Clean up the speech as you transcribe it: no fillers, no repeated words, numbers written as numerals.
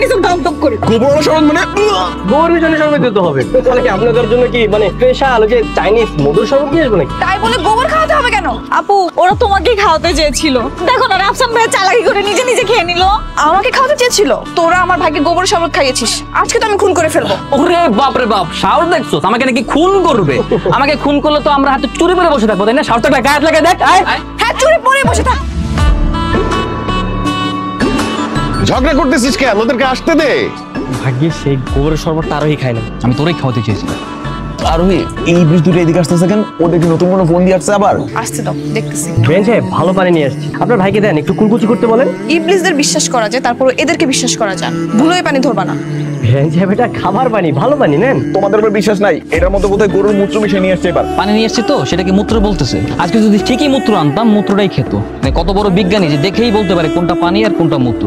কিছু দাম টপ করে। গোবর শরবত মানে গোবর মিশানো শরবত দিতে হবে। তাহলে কি আপনাদের জন্য কি মানে স্পেশাল যে চাইনিজ মধুর শরবত নিয়ে আসবো নাকি? তাই বলে গোবর খাওয়াতে হবে কেন? আপু ওরা তোমাকে খাওয়াতে চেয়েছিল, দেখো না রাফসান ভাই চালাকি করে নিজে নিজে খেয়ে নিল। আমাকে খাওয়াতে চেয়েছিল, তোরা আমার ভাইকে গোবর শরবত খাইয়েছিস, আজকে তো আমি খুন করে ফেলবো। ওরে বাপ রে বাপ, সাহস দেখছো আমাকে নাকি খুন করবে? আমাকে খুন করলে তো আমরা হাতে চুরি করে বসে থাকবো, তাই না? সাহস থাকলে গায়ে হাত লাগায় দেখ। হ্যাঁ, চুরি পরে বসে থাক। ঝগড়া করতেছিস কেন? ওদেরকে আসতে দে। ভাগ্যে সেই গোবরের শরবতটা আরোহী খাই না। আমি তোরেই খাওয়াতে চেয়েছিলাম। আরোহী, এই ব্রিজ দুটো এদিকে আসতেছে কেন? ওদের কি নতুন কোনো ফোন দিয়ে আসছে আবার? আসতে দাও, দেখতেছি। বেঞ্চ ভালো পানি নিয়ে আসছি, আপনার ভাইকে দেন একটু কুলকুচি করতে বলেন। ইবলিসদের বিশ্বাস করা যায়, তারপর এদেরকে বিশ্বাস করা যায়। ভুলোই পানি ধরবা না। বেঞ্চ এটা খাবার পানি, ভালো পানি নেন। তোমাদের উপর বিশ্বাস নাই? এটার মধ্যে বোধহয় গরুর মূত্র মিশিয়ে নিয়ে আসছে এবার। পানি নিয়ে এসছি তো, সেটাকে মূত্র বলতেছে। আজকে যদি ঠিকই মূত্র আনতাম, মূত্রটাই খেত। মানে কত বড় বিজ্ঞানী যে দেখেই বলতে পারে কোনটা পানি আর কোনটা মূত্র।